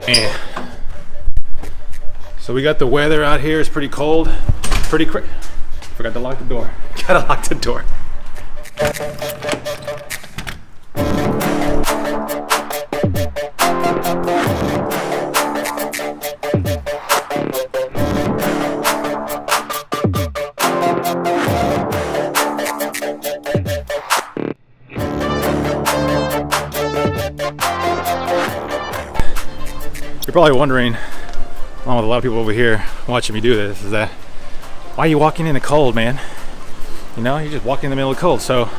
Man. So we got the weather out here. It's pretty cold. Pretty crazy. Forgot to lock the door. Gotta lock the door. You're probably wondering, along with a lot of people over here watching me do this, is that why are you walking in the cold, man? You know, you're just walking in the middle of the cold. So,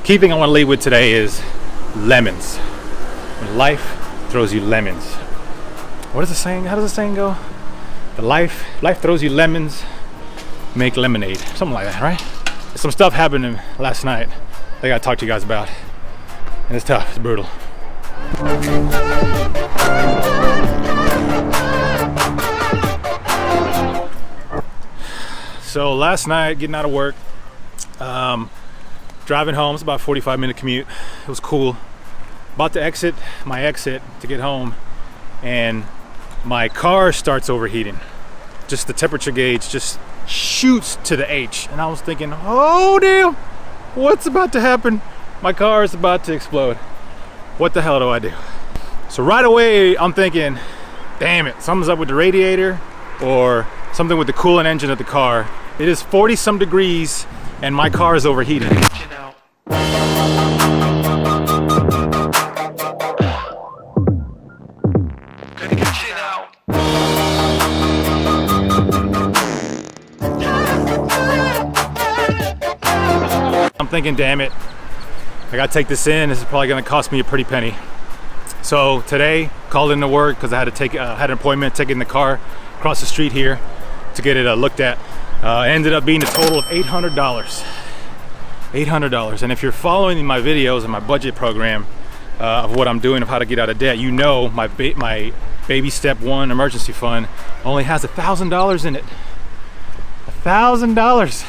key thing I want to leave with today is lemons. When life throws you lemons. What is the saying? How does the saying go? Life throws you lemons, make lemonade. Something like that, right? Some stuff happened last night that I gotta talk to you guys about. And it's tough, it's brutal. So last night, getting out of work, driving home, it's about a 45-minute commute. It was cool. About to exit my exit to get home, and my car starts overheating. Just the temperature gauge just shoots to the H. And I was thinking, oh damn, what's about to happen? My car is about to explode. What the hell do I do? So right away, I'm thinking, damn it, something's up with the radiator or something with the coolant engine of the car. It is 40 some degrees and my car is overheating. I'm thinking, damn it, I gotta take this in. This is probably gonna cost me a pretty penny. So today, called into work because I had to had an appointment, taking the car across the street here to get it looked at. Ended up being a total of $800. $800. And if you're following my videos and my budget program of what I'm doing, of how to get out of debt, you know my baby step one emergency fund only has $1,000 in it. $1,000.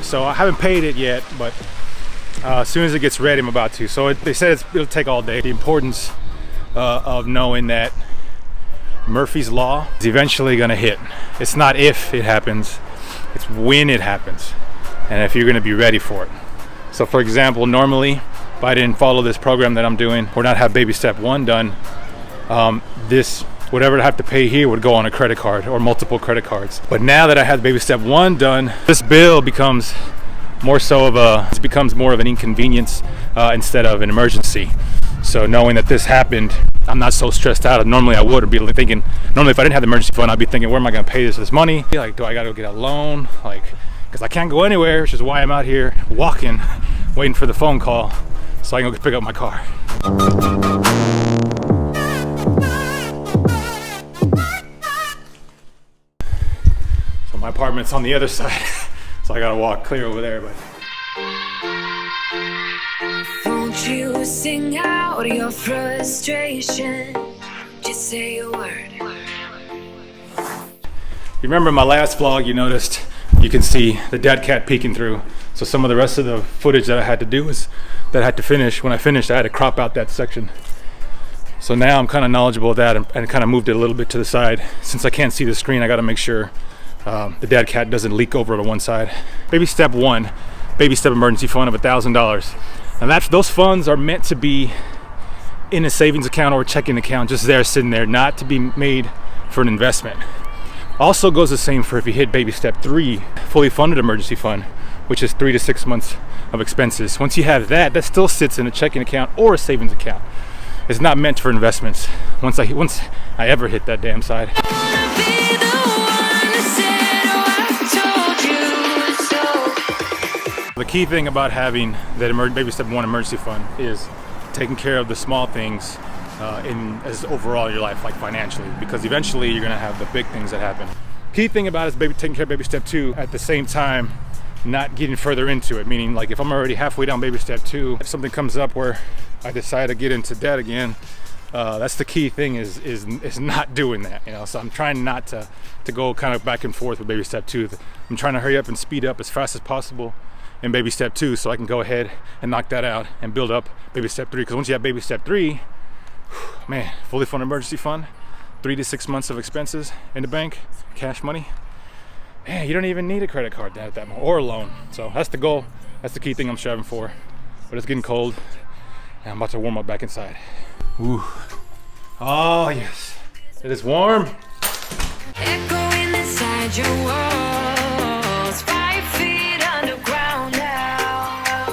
So I haven't paid it yet, but as soon as it gets ready, I'm about to. So they said it'll take all day. The importance of knowing that Murphy's Law is eventually gonna hit. It's not if it happens, it's when it happens, and if you're gonna be ready for it. So for example, normally, if I didn't follow this program that I'm doing, or not have baby step one done, whatever I have to pay here would go on a credit card or multiple credit cards. But now that I have baby step one done, this bill becomes more of an inconvenience instead of an emergency. So knowing that this happened, I'm not so stressed out. Normally I would be thinking, normally if I didn't have the emergency fund, I'd be thinking, where am I gonna pay this money? Like, do I gotta get a loan? Like, because I can't go anywhere, which is why I'm out here walking, waiting for the phone call so I can go pick up my car. My apartment's on the other side, so I gotta walk clear over there. But won't you sing out your frustration? Just say a word. You remember my last vlog? You noticed you can see the dead cat peeking through. So some of the rest of the footage that I had to do was that I had to finish. When I finished, I had to crop out that section. So now I'm kind of knowledgeable of that and kind of moved it a little bit to the side. Since I can't see the screen, I got to make sure the dead cat doesn't leak over to one side. Baby step one, baby step emergency fund of $1,000. And those funds are meant to be in a savings account or a checking account, just there sitting there, not to be made for an investment. Also goes the same for if you hit baby step three, fully funded emergency fund, which is 3 to 6 months of expenses. Once you have that still sits in a checking account or a savings account. It's not meant for investments. Once I ever hit that damn side. The key thing about having that baby step one emergency fund is taking care of the small things as overall in your life, like financially, because eventually you're gonna have the big things that happen. Key thing about it is taking care of baby step two at the same time, not getting further into it. Meaning, like, if I'm already halfway down baby step two, if something comes up where I decide to get into debt again, That's the key thing is not doing that, you know. So I'm trying not to go kind of back and forth with baby step 2. I'm trying to hurry up and speed up as fast as possible in baby step 2 so I can go ahead and knock that out and build up baby step 3. Because once you have baby step 3, man, fully funded emergency fund, 3 to 6 months of expenses in the bank, cash money. Man, you don't even need a credit card at that moment or a loan. So that's the goal. That's the key thing I'm striving for. But it's getting cold and I'm about to warm up back inside. Ooh. Oh yes, it is warm. Echoing inside your walls, 5 feet underground now.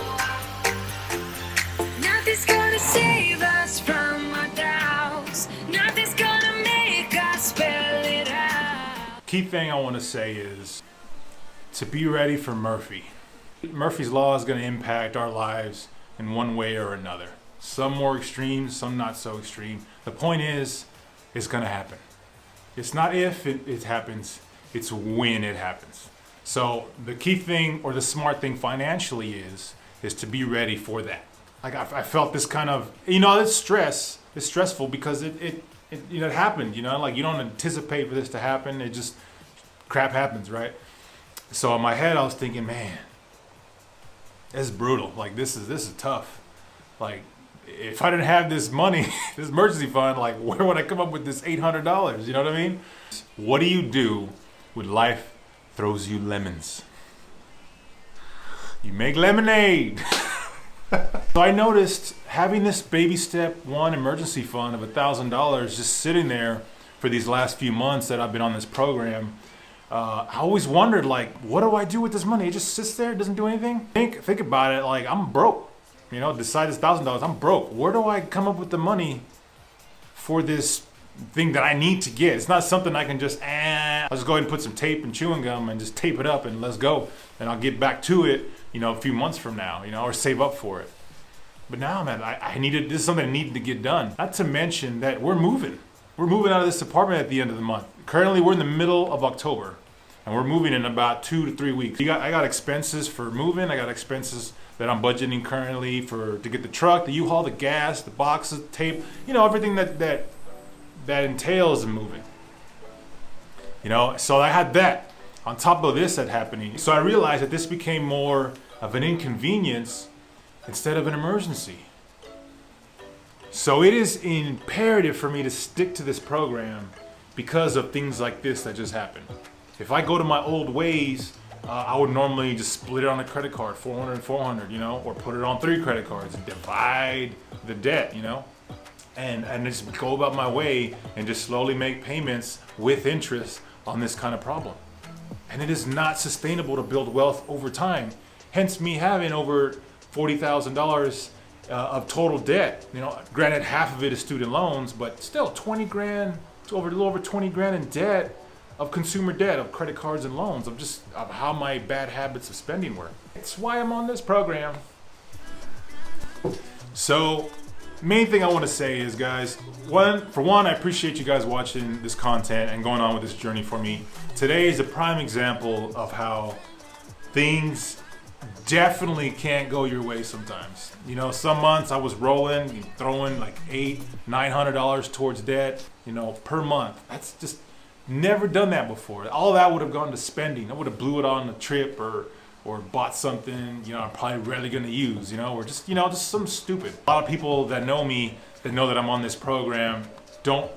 Nothing's gonna save us from our doubts. Nothing's gonna make us spell it out. Key thing I want to say is to be ready for Murphy. Murphy's Law is going to impact our lives in one way or another. Some more extreme, some not so extreme. The point is, it's going to happen. It's not if it happens, it's when it happens. So the key thing or the smart thing financially is to be ready for that. Like I felt this kind of, you know, it's stressful because it happened, you know, like you don't anticipate for this to happen. It just, crap happens, right? So in my head, I was thinking, man, it's brutal. Like this is tough. Like if I didn't have this money, this emergency fund, like where would I come up with this $800? You know what I mean? What do you do when life throws you lemons? You make lemonade. So I noticed having this baby step 1 emergency fund of $1,000 just sitting there for these last few months that I've been on this program. I always wondered, like, what do I do with this money? It just sits there, doesn't do anything. Think about it. Like, I'm broke. You know, decide this $1,000. I'm broke. Where do I come up with the money for this thing that I need to get? It's not something I can just, I'll just go ahead and put some tape and chewing gum and just tape it up and let's go. And I'll get back to it, you know, a few months from now, you know, or save up for it. But now, man, this is something I needed to get done. Not to mention that we're moving. We're moving out of this apartment at the end of the month. Currently, we're in the middle of October. And we're moving in about 2 to 3 weeks. I got expenses for moving. I got expenses that I'm budgeting currently to get the truck, the U-Haul, the gas, the boxes, the tape, you know, everything that entails moving. You know, so I had that on top of this that happening. So I realized that this became more of an inconvenience instead of an emergency. So it is imperative for me to stick to this program because of things like this that just happened. If I go to my old ways, I would normally just split it on a credit card, 400 and 400, you know, or put it on 3 credit cards and divide the debt, you know, and just go about my way and just slowly make payments with interest on this kind of problem. And it is not sustainable to build wealth over time. Hence me having over $40,000 of total debt. You know, granted half of it is student loans, but still 20 grand, a little over 20 grand in debt. Of consumer debt, of credit cards and loans, of how my bad habits of spending work. It's why I'm on this program. So, main thing I want to say is, guys, for one, I appreciate you guys watching this content and going on with this journey for me. Today is a prime example of how things definitely can't go your way sometimes. You know, some months I was rolling, throwing like $800-900 towards debt, you know, per month. That's just never done that before. All that would have gone to spending. I would have blew it on a trip or bought something, you know, I'm probably rarely going to use, you know, or just, you know, just something stupid. A lot of people that know me, that know that I'm on this program, don't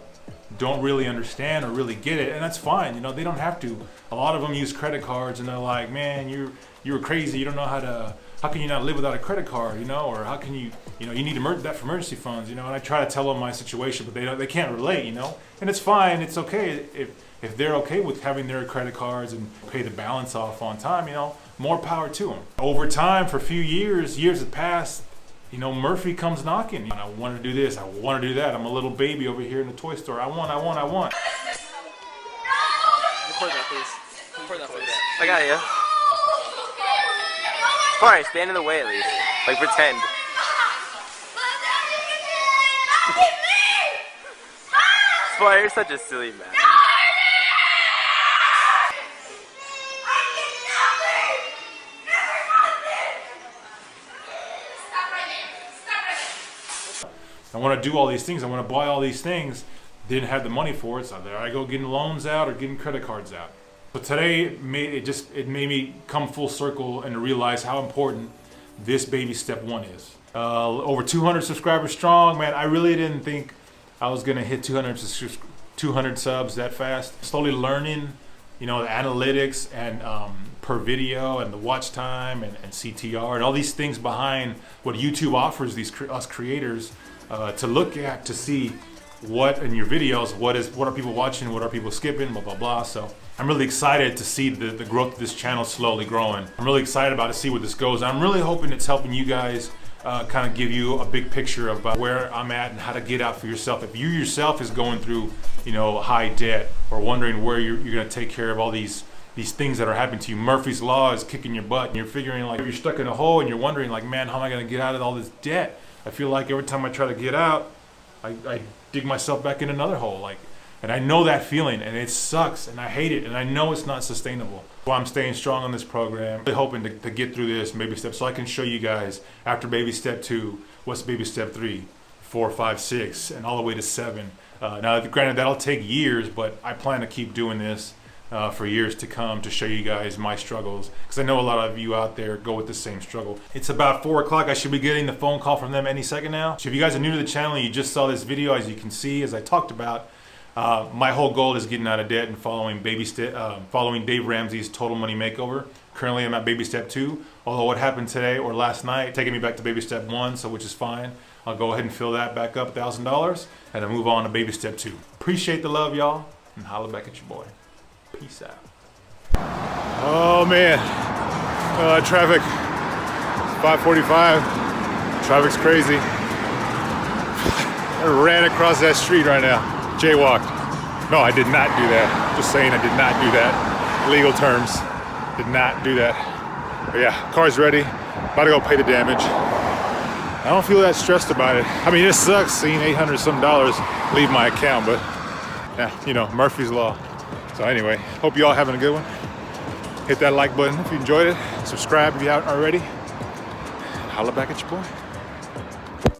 really understand or really get it, and that's fine. You know, they don't have to. A lot of them use credit cards, and they're like, man, you're crazy. You don't know how can you not live without a credit card, you know, or how can you need that for emergency funds, you know. And I try to tell them my situation, but they can't relate, you know. And it's fine. It's okay if they're okay with having their credit cards and pay the balance off on time, you know. More power to them. Over time, for a few years have passed, you know, Murphy comes knocking. And I want to do this, I want to do that. I'm a little baby over here in the toy store. I want. Record that, please. Record that, please. I got you. Fine, stand in the way at least. Like, pretend. Boy, you're such a silly man. I want to do all these things. I want to buy all these things. Didn't have the money for it, so there I go getting loans out or getting credit cards out. But today it made me come full circle and to realize how important this baby step one is. Over 200 subscribers strong, man. I really didn't think I was gonna hit 200 subs that fast. Slowly learning, you know, the analytics and per video and the watch time and CTR and all these things behind what YouTube offers us creators to look at, to see what in your videos, what are people watching, what are people skipping, blah, blah, blah. So I'm really excited to see the growth of this channel slowly growing. I'm really excited about to see where this goes. I'm really hoping it's helping you guys kind of give you a big picture about where I'm at and how to get out for yourself. If you yourself is going through, you know, high debt or wondering where you're gonna take care of all these things that are happening to you. Murphy's Law is kicking your butt and you're figuring like, you're stuck in a hole and you're wondering like, man, how am I gonna get out of all this debt? I feel like every time I try to get out, I dig myself back in another hole. Like, and I know that feeling and it sucks and I hate it and I know it's not sustainable. So I'm staying strong on this program, really hoping to get through this baby step so I can show you guys after baby step 2, what's baby step 3, 4, 5, 6, and all the way to 7. Now, granted, that'll take years, but I plan to keep doing this for years to come to show you guys my struggles, because I know a lot of you out there go with the same struggle. It's about 4 o'clock. I should be getting the phone call from them any second now. So if you guys are new to the channel and you just saw this video, as you can see, as I talked about, my whole goal is getting out of debt and following Dave Ramsey's Total Money Makeover. Currently, I'm at baby step 2. Although what happened today or last night taking me back to baby step 1, so which is fine. I'll go ahead and fill that back up $1,000 and then move on to baby step 2. Appreciate the love, y'all, and holla back at your boy. Peace out. Oh man, traffic. 5:45. Traffic's crazy. I ran across that street right now. Jaywalked. No, I did not do that. Just saying, I did not do that. Legal terms. Did not do that. But yeah, car's ready. About to go pay the damage. I don't feel that stressed about it. I mean, it sucks seeing $800 some leave my account, but yeah, you know, Murphy's Law. So anyway, hope you all having a good one. Hit that like button if you enjoyed it. Subscribe if you haven't already. Holla back at your boy.